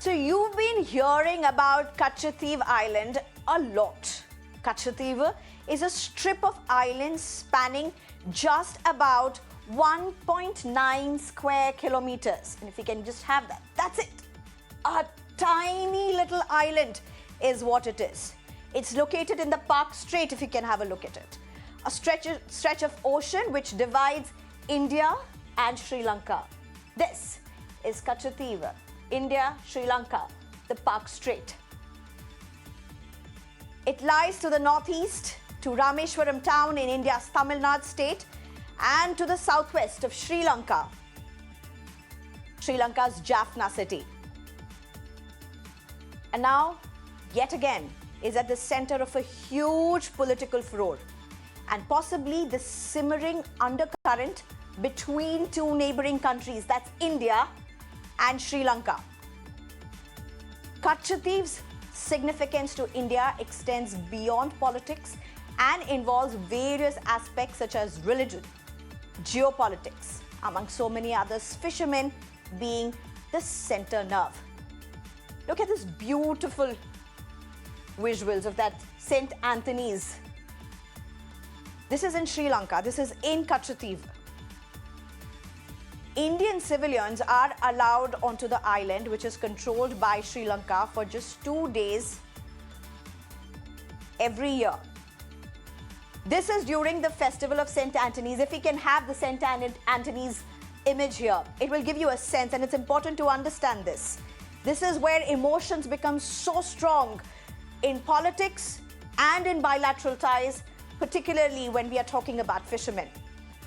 So you've been hearing about Katchatheevu Island a lot. Katchatheevu is a strip of islands spanning just about 1.9 square kilometers. And if you can just have that, that's it. A tiny little island is what it is. It's located in the Park Strait, if you can have a look at it. A stretch of ocean which divides India and Sri Lanka. This is Katchatheevu, India, Sri Lanka, the Park Strait. It lies to the northeast, to Rameswaram town in India's Tamil Nadu state, and to the southwest of Sri Lanka, Sri Lanka's Jaffna city. And now, yet again, is at the center of a huge political furore and possibly the simmering undercurrent between two neighboring countries, that's India and Sri Lanka. Katchatheevu's significance to India extends beyond politics and involves various aspects such as religion, geopolitics, among so many others, fishermen being the center nerve. Look at this beautiful visuals of that St. Anthony's. This is in Sri Lanka. This is in Katchatheevu. Indian civilians are allowed onto the island, which is controlled by Sri Lanka, for just 2 days every year. This is during the festival of St. Anthony's. If we can have the St. Anthony's image here, it will give you a sense, and it's important to understand this. This is where emotions become so strong in politics and in bilateral ties, particularly when we are talking about fishermen.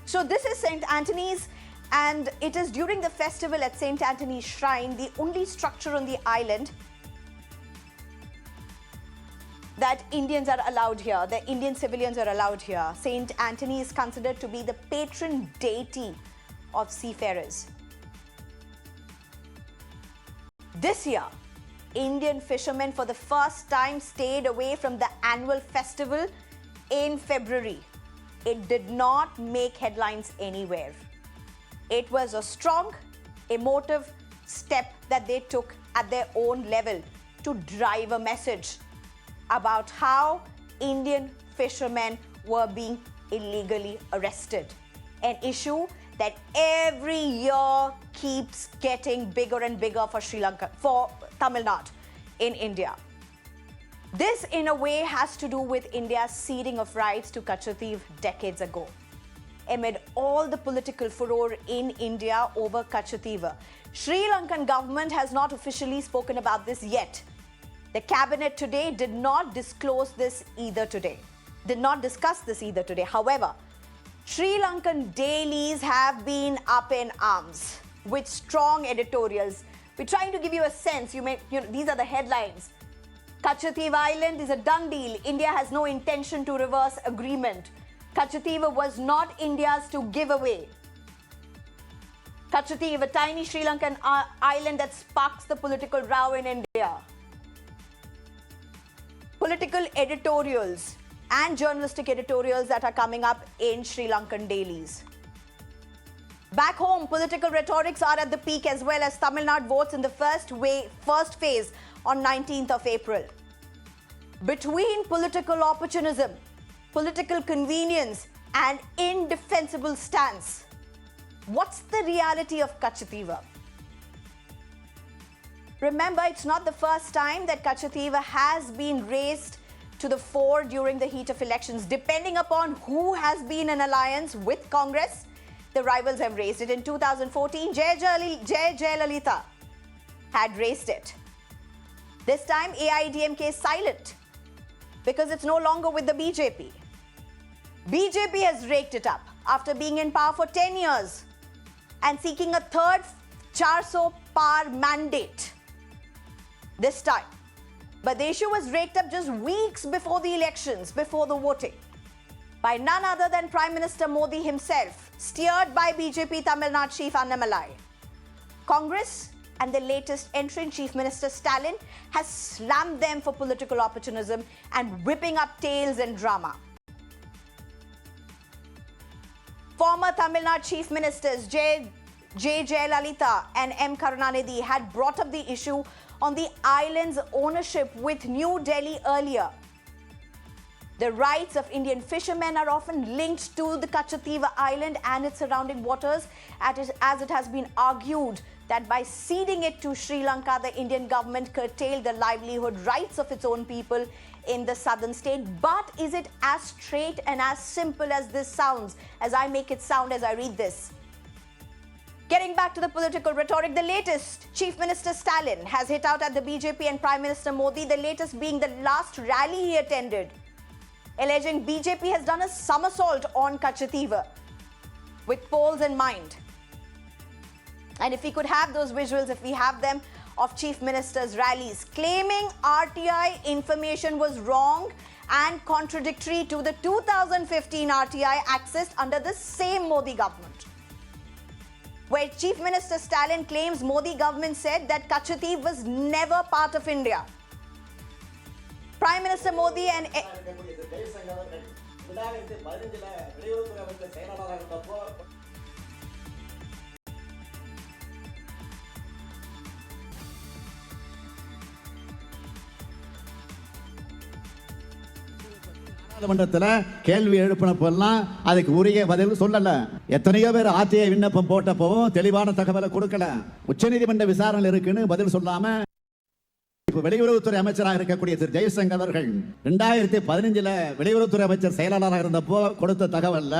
So this is St. Anthony's, and it is during the festival at St. Anthony's Shrine, the only structure on the island, that Indians are allowed here, the Indian civilians are allowed here. St. Anthony is considered to be the patron deity of seafarers. This year, Indian fishermen for the first time stayed away from the annual festival in February. It did not make headlines anywhere. It was a strong, emotive step that they took at their own level to drive a message about how Indian fishermen were being illegally arrested. An issue that every year keeps getting bigger and bigger for Sri Lanka, for Tamil Nadu in India. This, in a way, has to do with India's ceding of rights to Katchatheevu decades ago. Amid all the political furore in India over Katchatheevu, Sri Lankan government has not officially spoken about this yet. The cabinet today did not disclose this either today. Did not discuss this either today. However, Sri Lankan dailies have been up in arms with strong editorials. We're trying to give you a sense. These are the headlines. Katchatheevu Island is a done deal. India has no intention to reverse agreement. Katchatheevu was not India's to give away. Katchatheevu, a tiny Sri Lankan island that sparks the political row in India. Political editorials and journalistic editorials that are coming up in Sri Lankan dailies. Back home, political rhetorics are at the peak as well as Tamil Nadu votes in the first phase on 19th of April. Between political opportunism, political convenience, and indefensible stance, what's the reality of Katchatheevu? Remember, it's not the first time that Katchatheevu has been raised to the fore during the heat of elections. Depending upon who has been in alliance with Congress, the rivals have raised it. In 2014, Jai Jayalalitha had raised it. This time, AIADMK is silent because it's no longer with the BJP. BJP has raked it up after being in power for 10 years and seeking a third 400 par mandate this time. But the issue was raked up just weeks before the elections, before the voting, by none other than Prime Minister Modi himself, steered by BJP Tamil Nadu Chief Annamalai. Congress and the latest entrant Chief Minister Stalin has slammed them for political opportunism and whipping up tales and drama. Former Tamil Nadu Chief Ministers J. Jayalalitha and M. Karunanidhi had brought up the issue on the island's ownership with New Delhi earlier. The rights of Indian fishermen are often linked to the Katchatheevu island and its surrounding waters, as it has been argued that by ceding it to Sri Lanka, the Indian government curtailed the livelihood rights of its own people in the southern state. But is it as straight and as simple as this sounds, as I make it sound as I read this? Getting back to the political rhetoric, the latest, Chief Minister Stalin has hit out at the BJP and Prime Minister Modi, the latest being the last rally he attended, alleging BJP has done a somersault on Katchatheevu with polls in mind. And if we could have those visuals, if we have them, of Chief Minister's rallies, claiming RTI information was wrong and contradictory to the 2015 RTI accessed under the same Modi government, where Chief Minister Stalin claims Modi government said that Katchatheevu was never part of India. Prime Minister Modi and மன்றத்துல கேள்வி எழுப்பினப்பெல்லாம் அதுக்கு உரிய பதில் சொல்லல. எத்தனையோ பேர் RTI விண்ணப்பம் போட்டப்பவும் தெளிவான தகவலை கொடுக்கல. உச்சநீதிமன்ற விசாரணை இருக்குன்னு பதில் சொல்லாம இப்ப வெளியுறவுத்துறை அமைச்சராக இருக்கக்கூடிய திரு ஜெய்சங்கர் அவர்கள் 2015 வெளியுறவுத்துறை அமைச்சர் செயலாளராக இருந்தப்போ கொடுத்த தகவல்ல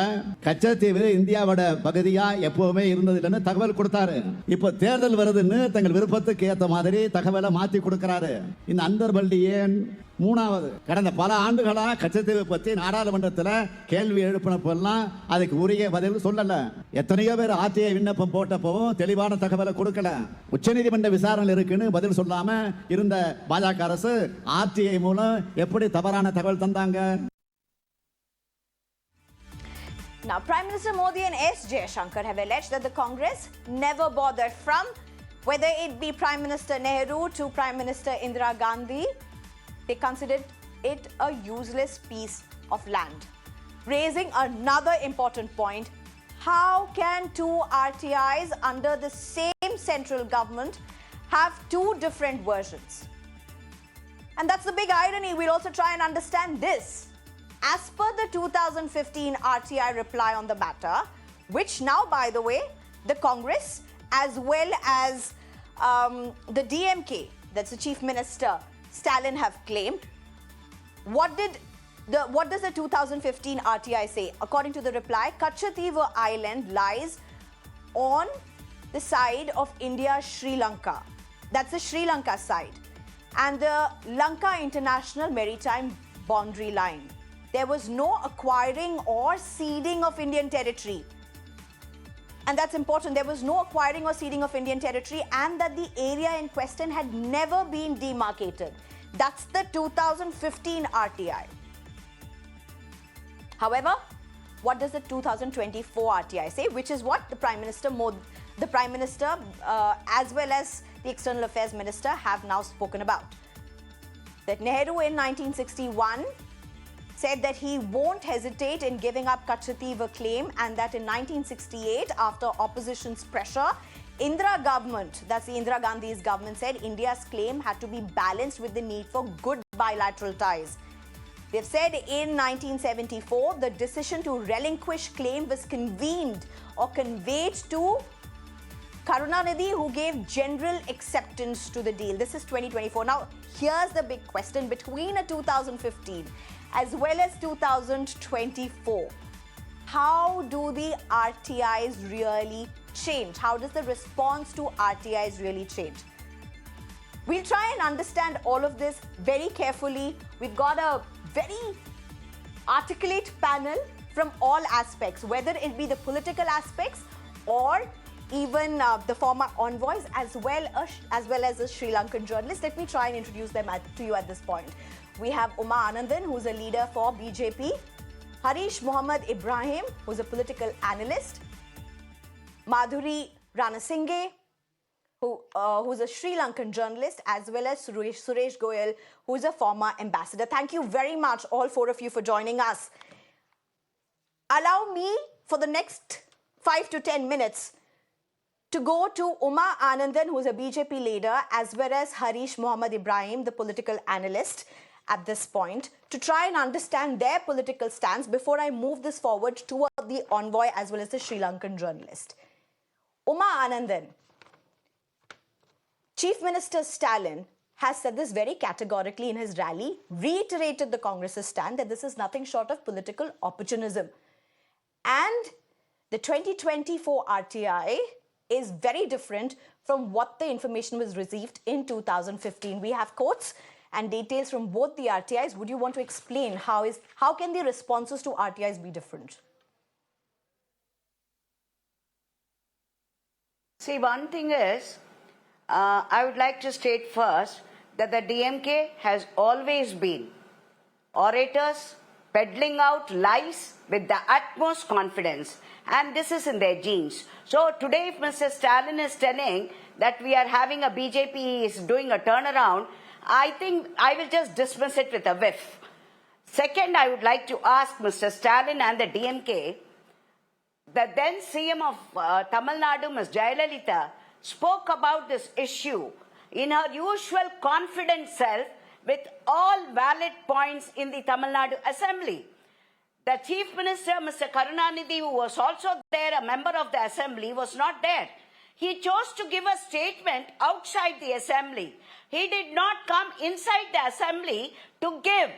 கச்சத்தீவு இந்தியாவோட பகுதியா எப்பவுமே இருந்ததில்லைன்னு தகவல் கொடுத்தாரு. இப்ப தேர்தல் வருதுன்னு தங்கள் விருப்பத்துக்கு ஏத்த மாதிரி தகவலை மாத்தி கொடுக்கிறாரு. இந்த அந்தர்பல்டியன் மூணாவது. கடந்த பல ஆண்டுகளா கச்சத்தீவு பத்தி நாடாளுமன்றத்தில் கேள்வி எழுப்பினப்பெல்லாம் அதுக்கு உரிய பதில் சொல்லல. எத்தனையோ பேர் ஆர்டிஐ விண்ணப்பம் போட்டப்பவும் தெளிவான தகவலை கொடுக்கல. உச்சநீதிமன்ற விசாரணை இருக்குன்னு பதில் சொல்லாம இருந்த பாஜக அரசு ஆர்டிஐ மூலம் எப்படி தவறான தகவல் தந்தாங்க? Now, Prime Minister Modi and S. Jaishankar have alleged that the Congress never bothered, from whether it be Prime Minister Nehru to Prime Minister Indira Gandhi. They considered it a useless piece of land. Raising another important point, how can two RTIs under the same central government have two different versions? And that's the big irony. We'll also try and understand this. As per the 2015 RTI reply on the matter, which now, by the way, the Congress as well as the DMK, that's the Chief Minister Stalin, have claimed. What does the 2015 RTI say? According to the reply, Katchatheevu Island lies on the side of India, Sri Lanka. That's the Sri Lanka side. And the Lanka International Maritime Boundary Line. There was no acquiring or ceding of Indian territory. And that's important. There was no acquiring or ceding of Indian territory, and that the area in question had never been demarcated. That's the 2015 RTI. However, what does the 2024 RTI say? Which is what the Prime Minister as well as the External Affairs Minister have now spoken about. That Nehru in 1961 said that he won't hesitate in giving up Katchatheevu claim, and that in 1968, after opposition's pressure, Indira government, that's the Indira Gandhi's government, said India's claim had to be balanced with the need for good bilateral ties. They've said in 1974, the decision to relinquish claim was convened or conveyed to Karunanidhi, who gave general acceptance to the deal. This is 2024. Now, here's the big question. Between 2015 as well as 2024, how do the RTIs really change? How does the response to RTIs really change? We'll try and understand all of this very carefully. We've got a very articulate panel from all aspects, whether it be the political aspects or even the former envoys, as well as a Sri Lankan journalist. Let me try and introduce them to you at this point. We have Anandan, who's a leader for BJP. Harish Mohammad Ibrahim, who's a political analyst. Madhuri Ranasinghe, who's a Sri Lankan journalist, as well as Suresh Goyal, who's a former ambassador. Thank you very much, all four of you, for joining us. Allow me, for the next 5 to 10 minutes, to go to Uma Anandan, who's a BJP leader, as well as Harish Mohammad Ibrahim, the political analyst, at this point, to try and understand their political stance before I move this forward toward the envoy as well as the Sri Lankan journalist. Uma Anandan, Chief Minister Stalin has said this very categorically in his rally, reiterated the Congress's stand that this is nothing short of political opportunism. And the 2024 RTI is very different from what the information was received in 2015. We have quotes and details from both the RTIs. Would you want to explain how can the responses to RTIs be different? See, one thing is, I would like to state first that the DMK has always been orators peddling out lies with the utmost confidence, and this is in their genes. So today if Mr. Stalin is telling that we are having a BJP is doing a turnaround, I think I will just dismiss it with a whiff. Second, I would like to ask Mr. Stalin and the DMK, the then CM of Tamil Nadu, Ms. Jayalalitha, spoke about this issue in her usual confident self with all valid points in the Tamil Nadu Assembly. The Chief Minister, Mr. Karunanidhi, who was also there, a member of the Assembly, was not there. He chose to give a statement outside the Assembly. He did not come inside the Assembly to give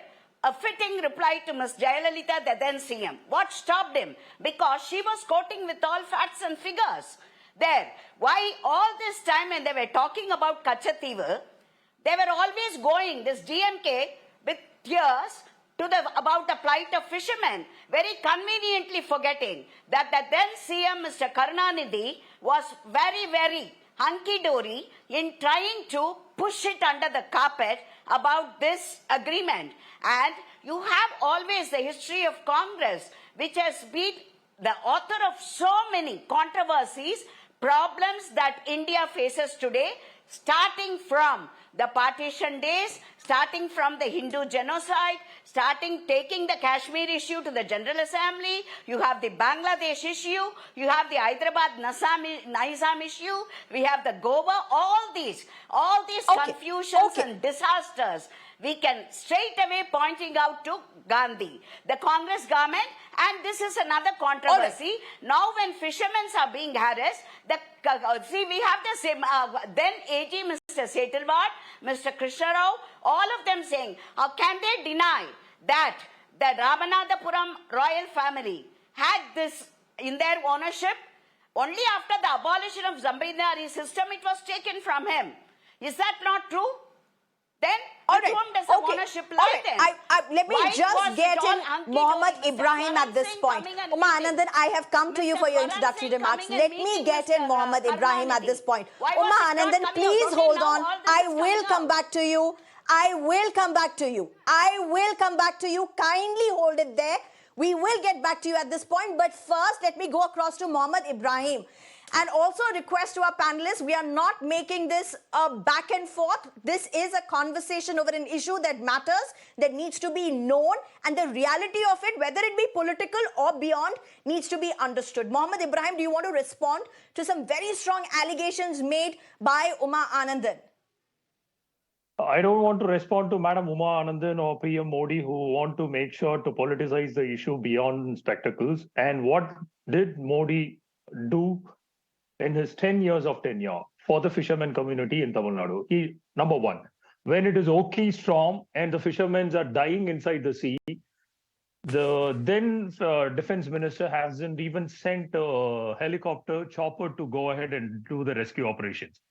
a fitting reply to Ms. Jayalalitha, the then CM. What stopped him? Because she was quoting with all facts and figures. There. Why all this time when they were talking about Katchatheevu, they were always going, this DMK, with tears about the plight of fishermen, very conveniently forgetting that the then CM, Mr. Karunanidhi, was very, very hunky-dory in trying to push it under the carpet about this agreement. And you have always the history of Congress, which has been the author of so many controversies, problems that India faces today, starting from the partition days, starting from the Hindu genocide, taking the Kashmir issue to the General Assembly, you have the Bangladesh issue, you have the Hyderabad Nizam issue, we have the Goa, all these confusions and disasters, we can straight away pointing out to Gandhi, the Congress government, and this is another controversy. Now when fishermen are being harassed, see, we have the same, then AG Mr. Setalvad, Mr. Krishna Rao, all of them saying, how can they deny that the Ramanathapuram royal family had this in their ownership? Only after the abolition of Zamindari system, it was taken from him. Is that not true? Then, with whom does the ownership lie then? Let me just get in Mohammad Ibrahim at this point. Uma Anandan, I have come to you for your introductory remarks. Let me get in Mohammad Ibrahim at this point. Uma Anandan, please hold on. I will come back to you. I will come back to you. I will come back to you. Kindly hold it there. We will get back to you at this point. But first, let me go across to Mohammad Ibrahim. And also a request to our panelists, we are not making this a back and forth. This is a conversation over an issue that matters, that needs to be known, and the reality of it, whether it be political or beyond, needs to be understood. Mohammad Ibrahim, do you want to respond to some very strong allegations made by Uma Anandan? I don't want to respond to Madam Uma Anandan or PM Modi, who want to make sure to politicize the issue beyond spectacles. And what did Modi do in his 10 years of tenure for the fishermen community in Tamil Nadu? Number one, when it is Oki storm and the fishermen are dying inside the sea, the then defense minister hasn't even sent a helicopter chopper to go ahead and do the rescue operations.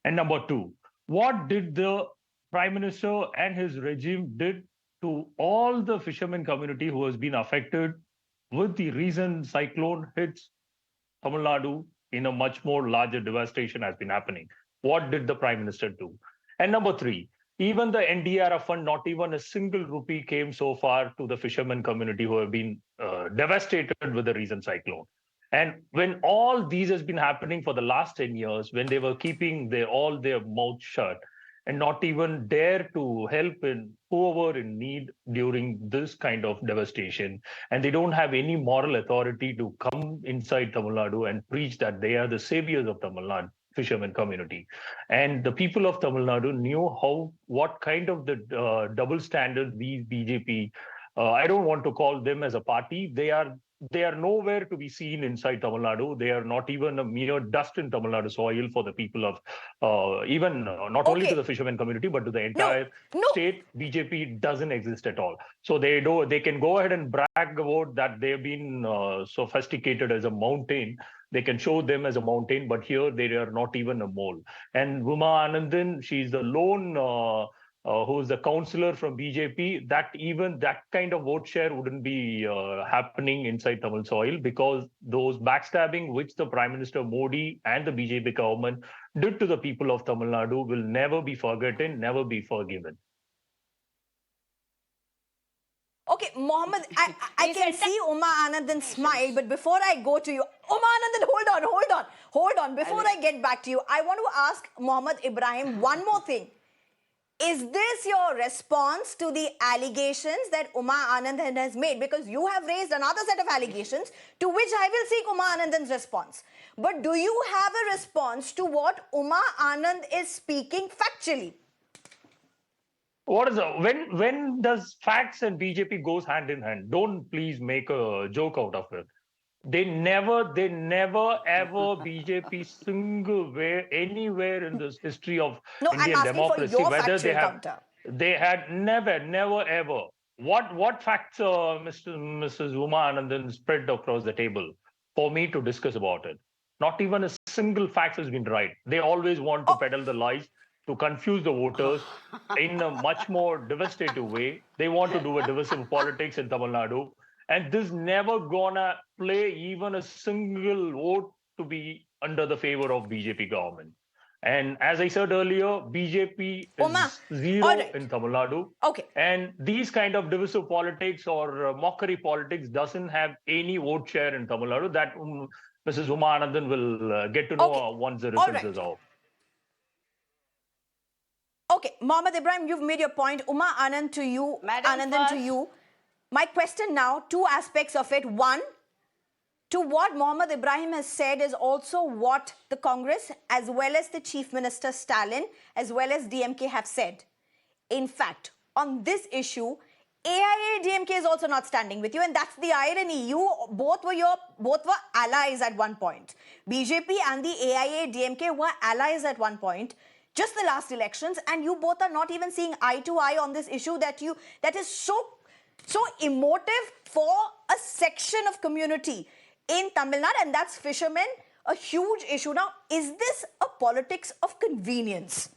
And number two, what did the Prime Minister and his regime did to all the fishermen community who has been affected with the recent cyclone hits Tamil Nadu in a much more larger devastation has been happening? What did the Prime Minister do? And number three, even the NDRF fund, not even a single rupee came so far to the fishermen community who have been devastated with the recent cyclone. And when all these has been happening for the last 10 years, when they were keeping all their mouths shut, and not even dare to help in whoever in need during this kind of devastation. And they don't have any moral authority to come inside Tamil Nadu and preach that they are the saviors of Tamil Nadu fishermen community. And the people of Tamil Nadu knew what kind of the double standard these BJP, I don't want to call them as a party. They are nowhere to be seen inside Tamil Nadu. They are not even a mere dust in Tamil Nadu soil for the people of not only to the fishermen community but to the entire state. BJP doesn't exist at all. So they can go ahead and brag about that they've been sophisticated as a mountain. They can show them as a mountain, but here they are not even a mole. And Uma Anandan, she's the lone who is the councillor from BJP, that kind of vote share wouldn't be happening inside Tamil soil, because those backstabbing which the Prime Minister Modi and the BJP government did to the people of Tamil Nadu will never be forgotten, never be forgiven. Okay, Mohammed, I can see Uma Anandan smile, but before I go to you, Uma Anandan, hold on. Before I get back to you, I want to ask Mohammed Ibrahim one more thing. Is this your response to the allegations that Uma Anandan has made? Because you have raised another set of allegations to which I will seek Uma Anandan's response. But do you have a response to what Uma Anand is speaking factually? What is when does facts and BJP goes hand in hand? Don't please make a joke out of it. They never ever BJP single way anywhere in this history of Indian democracy, whether they had never ever. What facts Mrs. Uma Anandan spread across the table for me to discuss about it? Not even a single fact has been right. They always want to peddle the lies to confuse the voters in a much more devastating way. They want to do a divisive politics in Tamil Nadu. And this never gonna play even a single vote to be under the favor of BJP government. And as I said earlier, BJP is zero in Tamil Nadu. Okay. And these kind of divisive politics or mockery politics doesn't have any vote share in Tamil Nadu. That Mrs. Uma Anandan will get to know once the results is out. Okay, Mohammed Ibrahim, you've made your point. Uma Anand to you, Anandan to you. My question now, two aspects of it. One, to what Mohammed Ibrahim has said is also what the Congress, as well as the Chief Minister Stalin, as well as DMK have said. In fact, on this issue, AIA-DMK is also not standing with you, and that's the irony. You both were allies at one point. BJP and the AIA-DMK were allies at one point, just the last elections, and you both are not even seeing eye to eye on this issue that is so emotive for a section of community in Tamil Nadu, and that's fishermen, a huge issue. Now, is this a politics of convenience?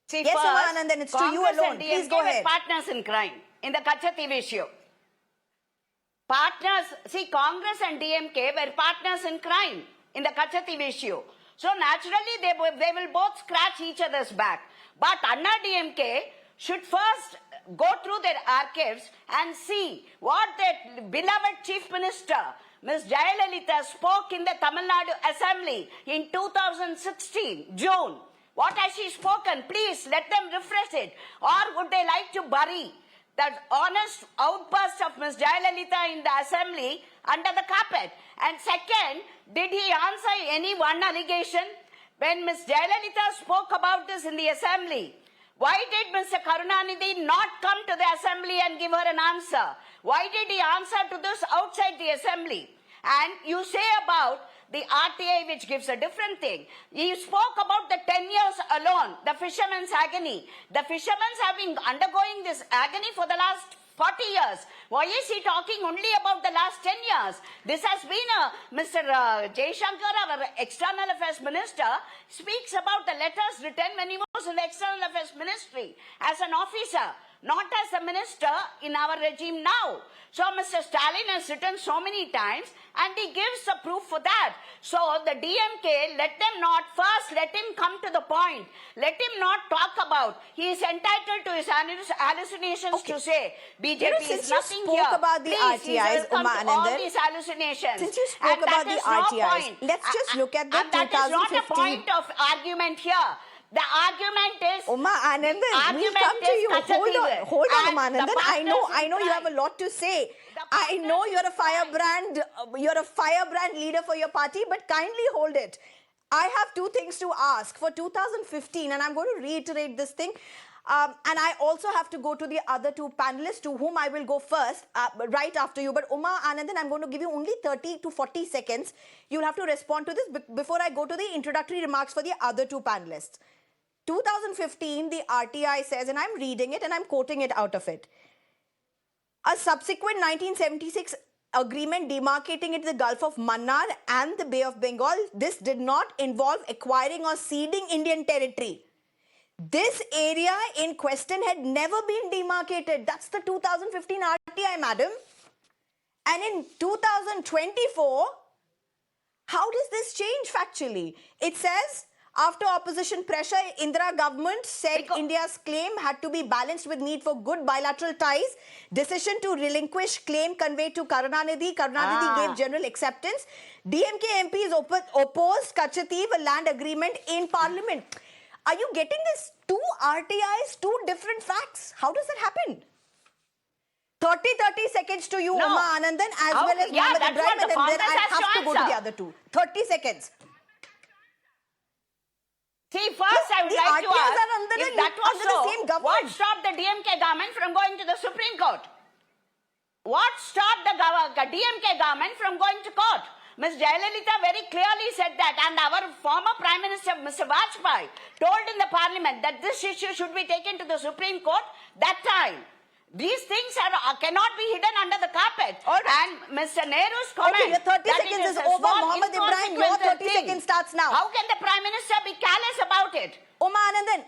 See, yes, first, and then it's to you alone. Please go ahead. Partners in crime in the Katchatheevu issue. Congress and DMK were partners in crime in the Katchatheevu issue. So naturally, they will both scratch each other's back. But Anna DMK should first go through their archives and see what their beloved Chief Minister, Ms. Jayalalitha, spoke in the Tamil Nadu Assembly in 2016, June. What has she spoken? Please let them refresh it. Or would they like to bury that honest outburst of Ms. Jayalalitha in the Assembly under the carpet? And second, did he answer any one allegation? When Ms. Jayalalitha spoke about this in the Assembly, why did Mr. Karunanidhi not come to the Assembly and give her an answer? Why did he answer to this outside the Assembly? And you say about the RTI, which gives a different thing. He spoke about the 10 years alone, the fishermen's agony. The fishermen have been undergoing this agony for the last 40 years. Why is he talking only about the last 10 years? This has been Mr. Jaishankar, our External Affairs Minister, speaks about the letters written when he was in the External Affairs Ministry as an officer not as a minister in our regime now. So Mr. Stalin has written so many times and he gives the proof for that. So the DMK, let him come to the point. Let him not talk about. He is entitled to his hallucinations to say BJP is nothing you spoke here. about the Please, RTIs, all Anandan. these hallucinations. Since you spoke about the RTIs, let's just look at the and that is not a 2015. point of argument here. The argument is Anandan, we'll come to you. Hold on, Anandan. I know you have a lot to say. I know you're a firebrand leader for your party, but kindly hold it. I have two things to ask for 2015, and I'm going to reiterate this thing. And I also have to go to the other two panelists, to whom I will go first, right after you. But Anandan, I'm going to give you only 30 to 40 seconds. You'll have to respond to this before I go to the introductory remarks for the other two panelists. 2015, the RTI says, and I'm reading it and I'm quoting it out of it. A subsequent 1976 agreement demarcating it the Gulf of Mannar and the Bay of Bengal, this did not involve acquiring or ceding Indian territory. This area in question had never been demarcated. That's the 2015 RTI, madam. And in 2024, how does this change factually? It says, after opposition pressure, Indira government said India's claim had to be balanced with need for good bilateral ties. Decision to relinquish claim conveyed to Karunanidhi. Karunanidhi gave general acceptance. DMK MPs opposed Katchatheevu land agreement in parliament. Are you getting this? Two RTIs, two different facts. How does that happen? 30 seconds to you, Anandan, as well as Mohammed Ibrahim, and then I have to go to the other two. 30 seconds. See, first I would like to ask, if that was so, what stopped the DMK government from going to the Supreme Court? What stopped the DMK government from going to court? Ms. Jayalalitha very clearly said that, and our former Prime Minister, Mr. Vajpayee, told in the Parliament that this issue should be taken to the Supreme Court that time. These things cannot be hidden under the carpet. And Mr. Nehru's comment... Okay, your 30 seconds is over. Mohammed Ibrahim, your 30 seconds starts now. How can the Prime Minister be careless about it? Anandan,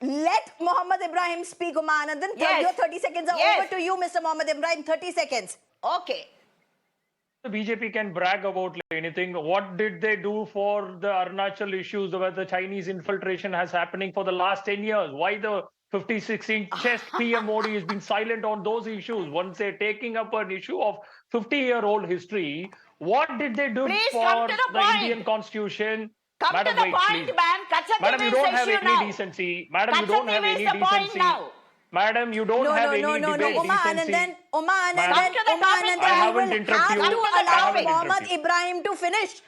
let Mohammed Ibrahim speak, Anandan. Yes. Your 30 seconds are over to you, Mr. Mohammed Ibrahim. 30 seconds. Okay. The BJP can brag about anything. What did they do for the Arunachal issues where the Chinese infiltration has happening for the last 10 years? Why the 56-inch chest PM Modi has been silent on those issues? Once they're taking up an issue of 50-year-old history, what did they do for the Indian constitution? Come to the point, man. Madam, you don't have any decency. Madam, you don't have any decency. Madam, you don't have any debate decency. Anandan, I haven't interrupted you. have to allow Mohammed Ibrahim to finish.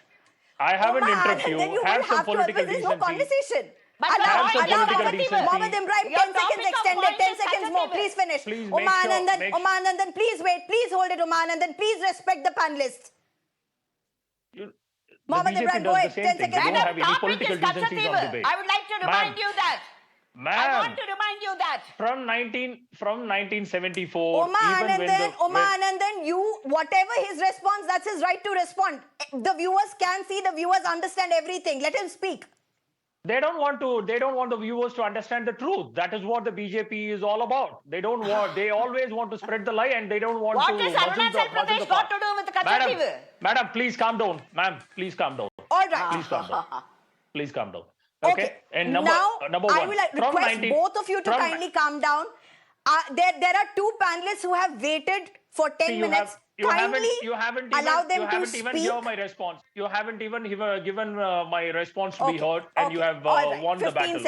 I haven't interrupted you. You Have some political There's decency. no conversation. Have some political decency. Mohammed Ibrahim, 10 seconds extended, 10 seconds more. Please finish. Please Anandan, please wait. Please hold it, Anandan. Please respect the panelists. Mohammed Ibrahim, go ahead. 10 seconds. They don't have any political decencies on debate. I would like to remind you that. I want to remind you that. From 1974, Anandan, whatever his response, that's his right to respond. The viewers can see, the viewers understand everything. Let him speak. They don't want the viewers to understand the truth. That is what the BJP is all about. They always want to spread the lie, and they don't want what to... What has Arunachal Pradesh got to do with the Katchatheevu? Madam, please calm down. Ma'am, please calm down. All right. Please calm down. Please calm down. Okay. And now, number one, I will request both of you to kindly calm down. There are two panelists who have waited for 10 minutes. You haven't even heard my response. You haven't even given my response to be heard, and you have won the battle.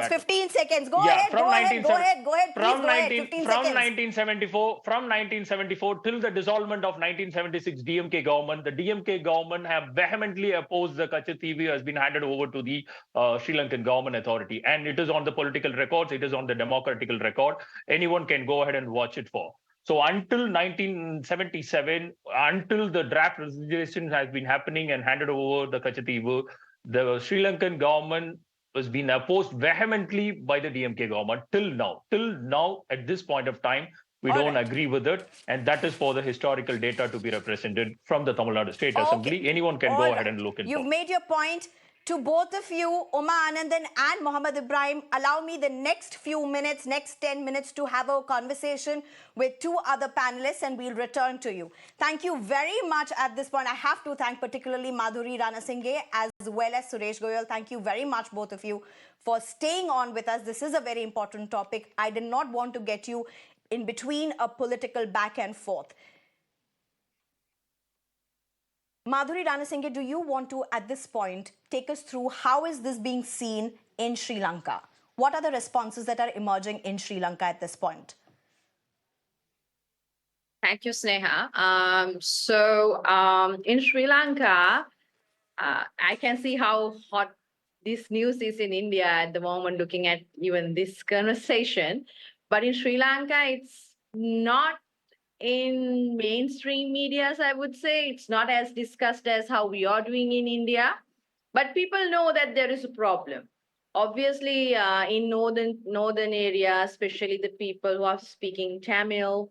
15 seconds. Go ahead. From 1974 till the dissolvement of 1976 DMK government, the DMK government have vehemently opposed the Katchatheevu has been handed over to the Sri Lankan government authority, and it is on the political records. It is on the democratical record. Anyone can go ahead and watch it for. So until 1977, until the draft resolution has been happening and handed over the Katchatheevu, the Sri Lankan government has been opposed vehemently by the DMK government till now. Till now, at this point of time, we don't agree with it. And that is for the historical data to be represented from the Tamil Nadu State Assembly. Anyone can go ahead and look into it. You've made your point. To both of you, Anandan and Mohammed Ibrahim, allow me the next few minutes, next 10 minutes to have a conversation with two other panelists and we'll return to you. Thank you very much at this point. I have to thank particularly Madhuri Ranasinghe as well as Suresh Goyal. Thank you very much, both of you, for staying on with us. This is a very important topic. I did not want to get you in between a political back and forth. Madhuri Ranasinghe, do you want to, at this point, take us through how is this being seen in Sri Lanka? What are the responses that are emerging in Sri Lanka at this point? Thank you, Sneha. In Sri Lanka, I can see how hot this news is in India at the moment, looking at even this conversation. But in Sri Lanka, it's not in mainstream medias, I would say. It's not as discussed as how we are doing in India. But people know that there is a problem. Obviously, in northern areas, especially the people who are speaking Tamil,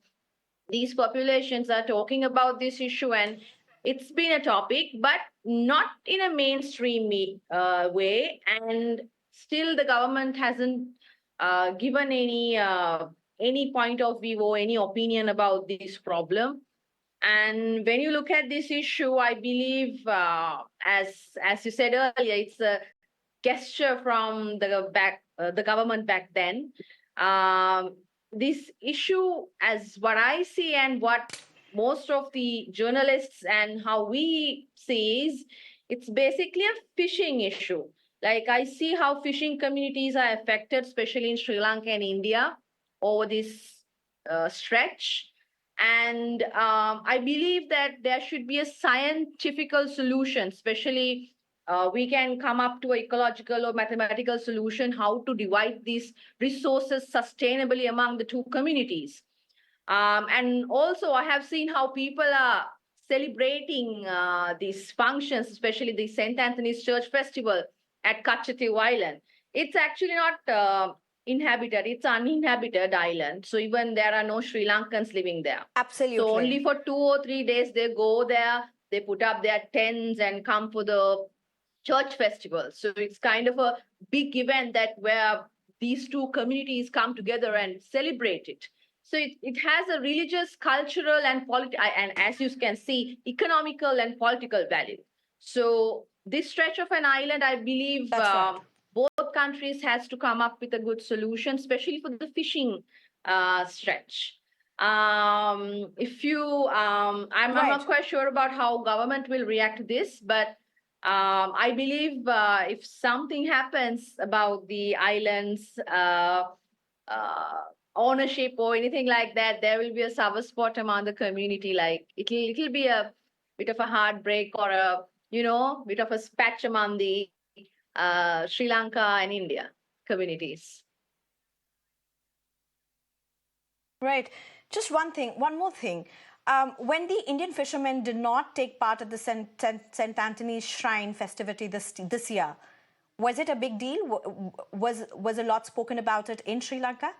these populations are talking about this issue, and it's been a topic, but not in a mainstream way. And still, the government hasn't given any point of view or any opinion about this problem. And when you look at this issue, I believe, as you said earlier, it's a gesture from the government back then. This issue, as what I see and what most of the journalists and how we see is, it's basically a fishing issue. Like, I see how fishing communities are affected, especially in Sri Lanka and India, over this stretch. And I believe that there should be a scientific solution, especially we can come up to an ecological or mathematical solution how to divide these resources sustainably among the two communities. And also, I have seen how people are celebrating these functions, especially the St. Anthony's Church Festival at Katchatheevu Island. It's actually not inhabited, it's uninhabited island. So even there are no Sri Lankans living there. Absolutely. So only for 2 or 3 days they go there, they put up their tents and come for the church festival. So it's kind of a big event that where these two communities come together and celebrate it. So it has a religious, cultural, and and as you can see, economical and political value. So this stretch of an island, I believe, both countries has to come up with a good solution, especially for the fishing stretch. If you, I'm not quite sure about how government will react to this, but I believe if something happens about the islands ownership or anything like that, there will be a sour spot among the community. Like it'll be a bit of a heartbreak or a bit of a spat among the Sri Lanka and India communities. Right. Just one more thing. When the Indian fishermen did not take part at the St. Anthony's Shrine festivity this year, was it a big deal? Was a lot spoken about it in Sri Lanka?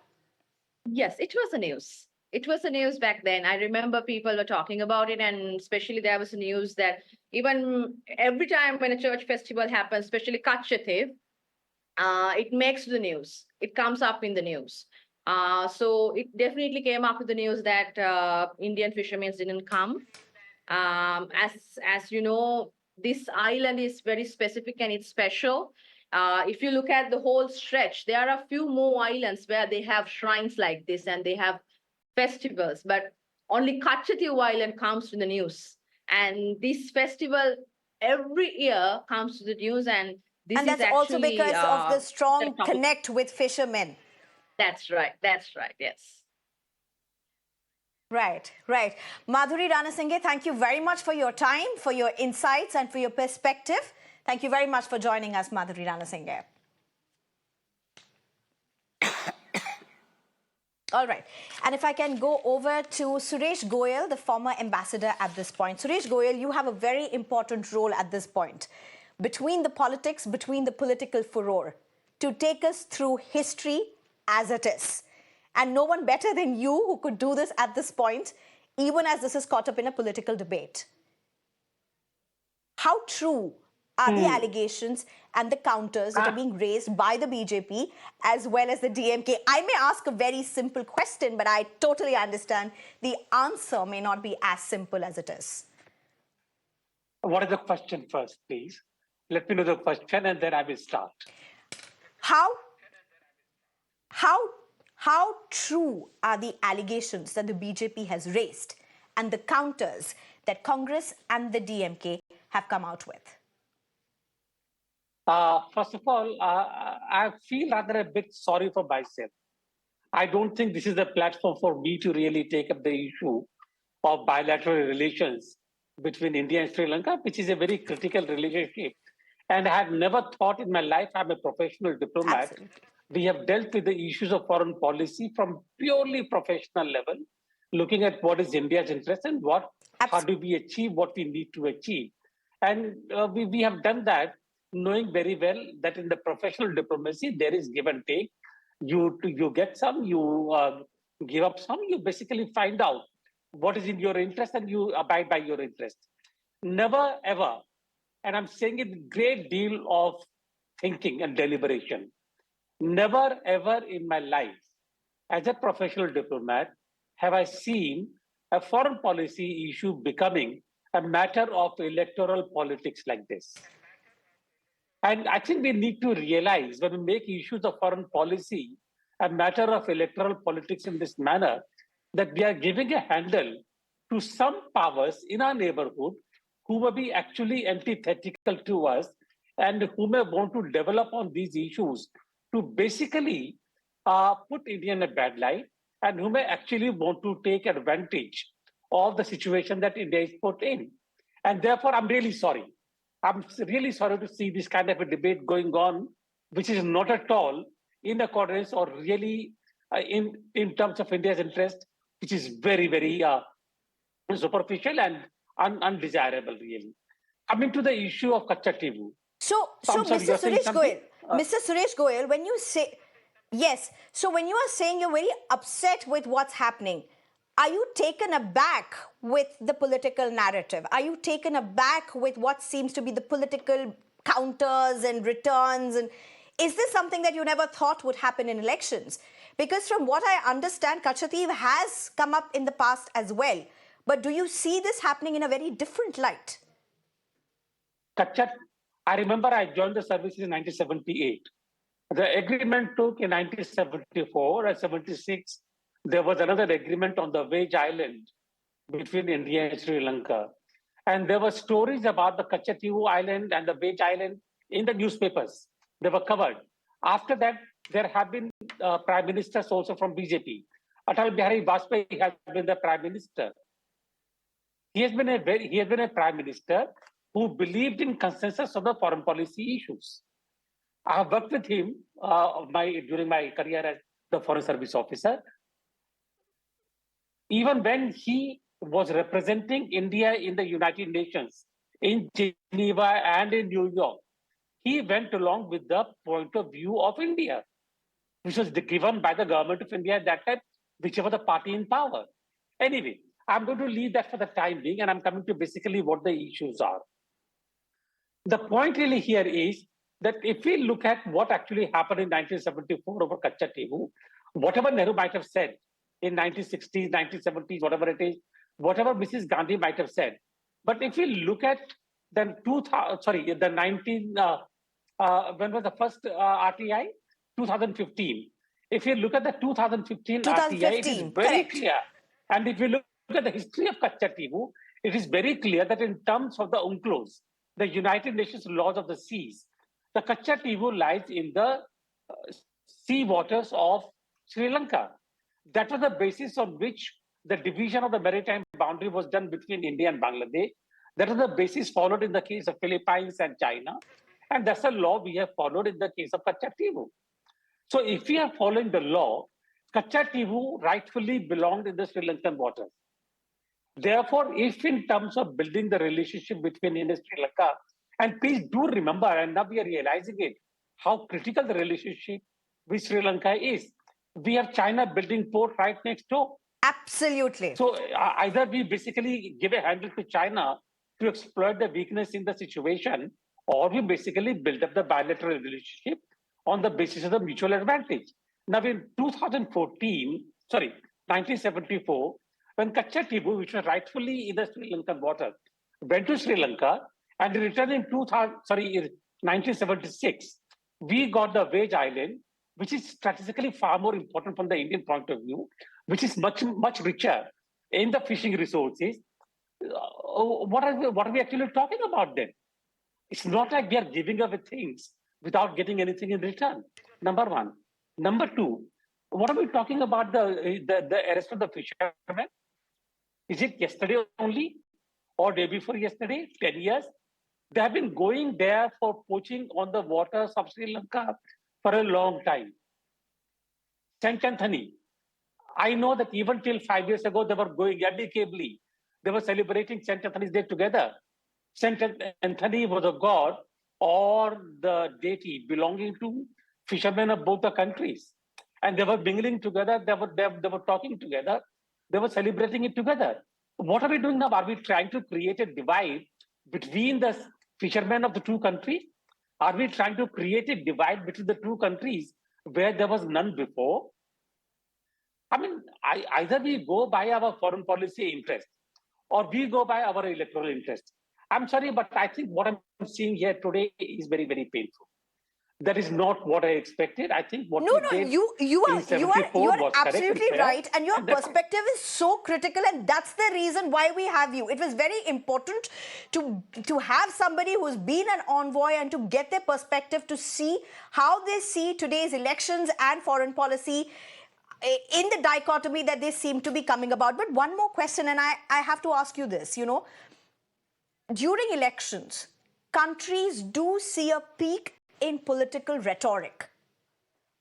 Yes, it was a news. It was a news back then. I remember people were talking about it, and especially there was a news that even every time when a church festival happens, especially Katchatheevu, it makes the news. It comes up in the news. So it definitely came up with the news that Indian fishermen didn't come. As you know, this island is very specific and it's special. If you look at the whole stretch, there are a few more islands where they have shrines like this and they have festivals, but only Katchatheevu Island comes to the news. And this festival every year comes to the news, and this and that's is also actually, because of the strong connect with fishermen. That's right. That's right. Yes. Right, right. Madhuri Ranasinghe, thank you very much for your time, for your insights, and for your perspective. Thank you very much for joining us, Madhuri Ranasinghe. All right. And if I can go over to Suresh Goyal, the former ambassador at this point. Suresh Goyal, you have a very important role at this point between the politics, between the political furor, to take us through history as it is. And no one better than you who could do this at this point, even as this is caught up in a political debate. How true are the allegations and the counters that are being raised by the BJP as well as the DMK? I may ask a very simple question, but I totally understand the answer may not be as simple as it is. What is the question first, please? Let me know the question and then I will start. How true are the allegations that the BJP has raised and the counters that Congress and the DMK have come out with? First of all, I feel rather a bit sorry for myself. I don't think this is the platform for me to really take up the issue of bilateral relations between India and Sri Lanka, which is a very critical relationship. And I have never thought in my life I'm a professional diplomat. Absolutely. We have dealt with the issues of foreign policy from purely professional level, looking at what is India's interest and how do we achieve what we need to achieve. And we have done that, knowing very well that in the professional diplomacy, there is give and take. You get some, you give up some, you basically find out what is in your interest and you abide by your interest. Never ever, and I'm saying it with great deal of thinking and deliberation, never ever in my life, as a professional diplomat, have I seen a foreign policy issue becoming a matter of electoral politics like this. And I think we need to realize when we make issues of foreign policy a matter of electoral politics in this manner, that we are giving a handle to some powers in our neighborhood who may be actually antithetical to us and who may want to develop on these issues to basically put India in a bad light, and who may actually want to take advantage of the situation that India is put in. And therefore, I'm really sorry. I'm really sorry to see this kind of a debate going on, which is not at all in accordance or really in terms of India's interest, which is very, very superficial and undesirable, really. Coming to the issue of Katchatheevu. So Mr. Suresh Goyal, when you say, yes, so when you are saying you're very upset with what's happening, are you taken aback with the political narrative? Are you taken aback with what seems to be the political counters and returns? And is this something that you never thought would happen in elections? Because from what I understand, Katchatheevu has come up in the past as well. But do you see this happening in a very different light? I remember I joined the services in 1978. The agreement took in 1974 and 76. There was another agreement on the Wage Island between India and Sri Lanka. And there were stories about the Katchatheevu Island and the Wage Island in the newspapers. They were covered. After that, there have been prime ministers also from BJP. Atal Bihari Vajpayee has been the prime minister. He has been a prime minister who believed in consensus on the foreign policy issues. I have worked with him during my career as the Foreign Service officer. Even when he was representing India in the United Nations, in Geneva and in New York, he went along with the point of view of India, which was given by the government of India at that time, whichever the party in power. Anyway, I'm going to leave that for the time being, and I'm coming to basically what the issues are. The point really here is that if we look at what actually happened in 1974 over Katchatheevu, whatever Nehru might have said in 1960s, 1970s, whatever it is, whatever Mrs. Gandhi might have said, but if we look at when was the first RTI? 2015. If you look at the 2015 RTI, it is very clear. And if you look at the history of Katchatheevu, it is very clear that in terms of the UNCLOS, the United Nations Laws of the Seas, the Katchatheevu lies in the sea waters of Sri Lanka. That was the basis on which the division of the maritime boundary was done between India and Bangladesh. That was the basis followed in the case of Philippines and China. And that's the law we have followed in the case of Katchatheevu. So if we are following the law, Katchatheevu rightfully belonged in the Sri Lankan waters. Therefore, if in terms of building the relationship between India and Sri Lanka, and please do remember, and now we are realizing it, how critical the relationship with Sri Lanka is. We have China building port right next door. Absolutely. So either we basically give a handle to China to exploit the weakness in the situation, or we basically build up the bilateral relationship on the basis of the mutual advantage. Now, in 1974, when Katchatheevu, which was rightfully in the Sri Lankan water, went to Sri Lanka and returned in 1976, we got the Veg Island, which is strategically far more important from the Indian point of view, which is much, much richer in the fishing resources. What are we actually talking about then? It's not like we are giving away things without getting anything in return. Number one. Number two, what are we talking about the arrest of the fishermen? Is it yesterday only or day before yesterday? 10 years? They have been going there for poaching on the waters of Sri Lanka for a long time. St. Anthony, I know that even till 5 years ago, they were going amicably. They were celebrating St. Anthony's Day together. St. Anthony was a god or the deity belonging to fishermen of both the countries. And they were mingling together, they were talking together, they were celebrating it together. What are we doing now? Are we trying to create a divide between the fishermen of the two countries? Are we trying to create a divide between the two countries where there was none before? I mean, either we go by our foreign policy interest or we go by our electoral interest. I'm sorry, but I think what I'm seeing here today is very, very painful. That is not what I expected. I think what you are absolutely right, and your perspective is so critical, and that's the reason why we have you. It was very important to have somebody who's been an envoy and to get their perspective to see how they see today's elections and foreign policy in the dichotomy that they seem to be coming about. But one more question, and I have to ask you this, during elections, countries do see a peak in political rhetoric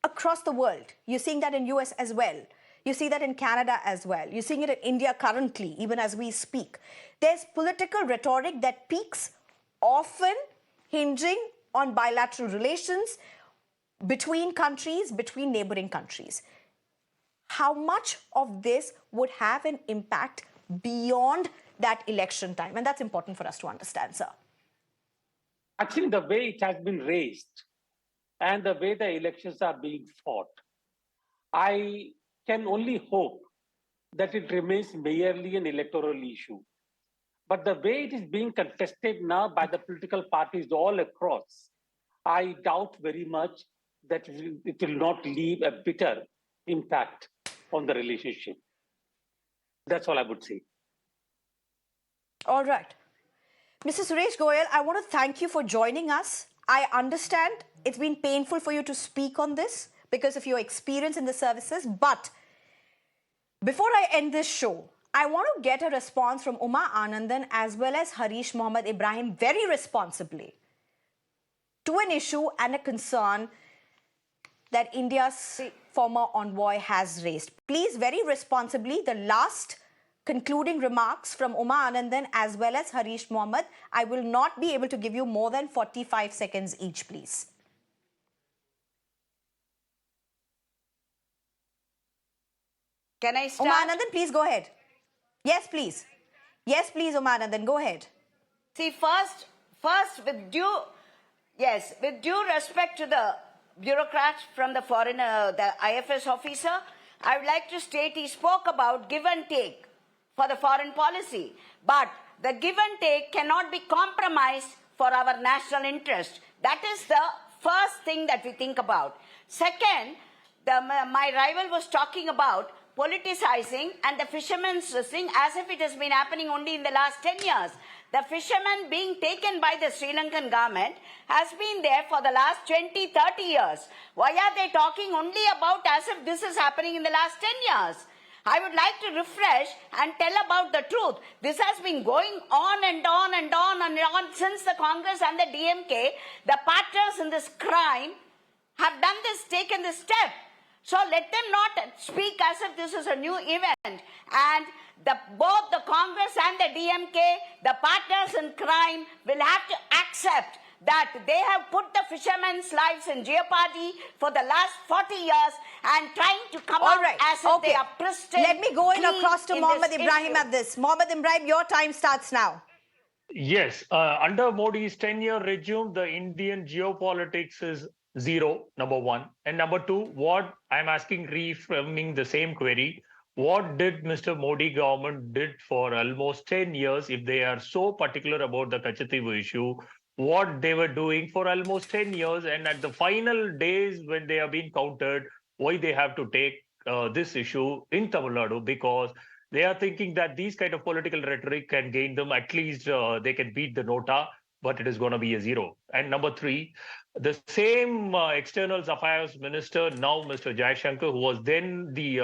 across the world. You're seeing that in US as well. You see that in Canada as well. You're seeing it in India currently, even as we speak. There's political rhetoric that peaks, often hinging on bilateral relations between countries, between neighboring countries. How much of this would have an impact beyond that election time? And that's important for us to understand, sir. Actually, the way it has been raised and the way the elections are being fought, I can only hope that it remains merely an electoral issue. But the way it is being contested now by the political parties all across, I doubt very much that it will not leave a bitter impact on the relationship. That's all I would say. All right. Mr. Suresh Goyal, I want to thank you for joining us. I understand it's been painful for you to speak on this because of your experience in the services. But before I end this show, I want to get a response from Uma Anandan as well as Harish Mohammad Ibrahim very responsibly to an issue and a concern that India's former envoy has raised. Please, very responsibly, the last concluding remarks from Uma Anandan as well as Harish Mohammad. I will not be able to give you more than 45 seconds each, please. Can I start? Uma Anandan, please go ahead. Yes, please. Yes, please, Uma Anandan, go ahead. See, first, with due respect to the bureaucrat from the the IFS officer, I would like to state he spoke about give and take for the foreign policy. But the give and take cannot be compromised for our national interest. That is the first thing that we think about. Second, my rival was talking about politicizing and the fishermen's thing as if it has been happening only in the last 10 years. The fishermen being taken by the Sri Lankan government has been there for the last 20, 30 years. Why are they talking only about as if this is happening in the last 10 years? I would like to refresh and tell about the truth. This has been going on and on and on and on since the Congress and the DMK. The partners in this crime have done this, taken this step. So let them not speak as if this is a new event. And both the Congress and the DMK, the partners in crime, will have to accept that they have put the fishermen's lives in jeopardy for the last 40 years and trying to come out as if they are pristine. Let me go in across to Mohammad Ibrahim at this. Mohammad Ibrahim, your time starts now. Yes, under Modi's 10-year regime, the Indian geopolitics is zero, number one. And number two, what I'm asking, reframing the same query, what did Mr. Modi government did for almost 10 years if they are so particular about the Katchatheevu issue, what they were doing for almost 10 years, and at the final days when they are being countered, why they have to take this issue in Tamil Nadu, because they are thinking that these kind of political rhetoric can gain them, at least they can beat the nota, but it is going to be a zero. And number three, the same external affairs minister, now Mr. Jaishankar, who was then the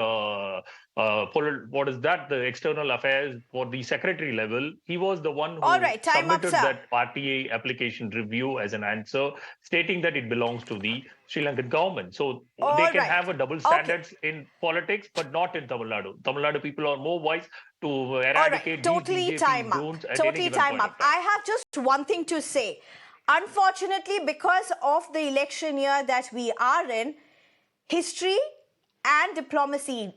what is that? The external affairs for the secretary level. He was the one All who right, time up, submitted sir. that RTA application review as an answer, stating that it belongs to the Sri Lankan government. So they All can right. have a double Okay. standards in politics, but not in Tamil Nadu. Tamil Nadu people are more wise to All right, eradicate totally these time BJP up. goons at any Totally given time point up. of time. I have just one thing to say. Unfortunately, because of the election year that we are in, history and diplomacy,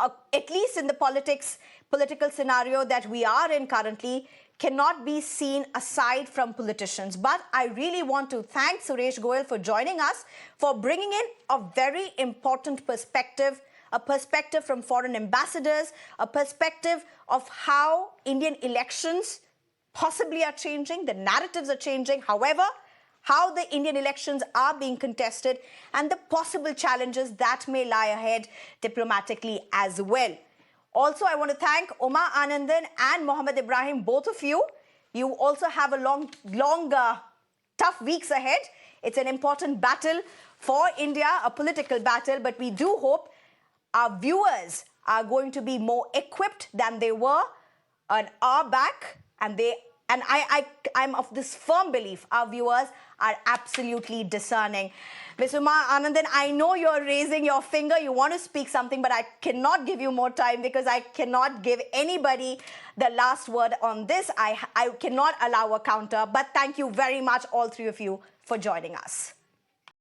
at least in the political scenario that we are in currently, cannot be seen aside from politicians. But I really want to thank Suresh Goyal for joining us, for bringing in a very important perspective, a perspective from foreign ambassadors, a perspective of how Indian elections possibly are changing, the narratives are changing. However, how the Indian elections are being contested and the possible challenges that may lie ahead diplomatically as well. Also, I want to thank Uma Anandan and Mohammed Ibrahim, both of you. You also have a long, tough weeks ahead. It's an important battle for India, a political battle, but we do hope our viewers are going to be more equipped than they were an hour back, and I'm of this firm belief our viewers are absolutely discerning. Ms. Uma Anandan, I know you're raising your finger, you want to speak something, but I cannot give you more time because I cannot give anybody the last word on this. I cannot allow a counter, but thank you very much, all three of you, for joining us.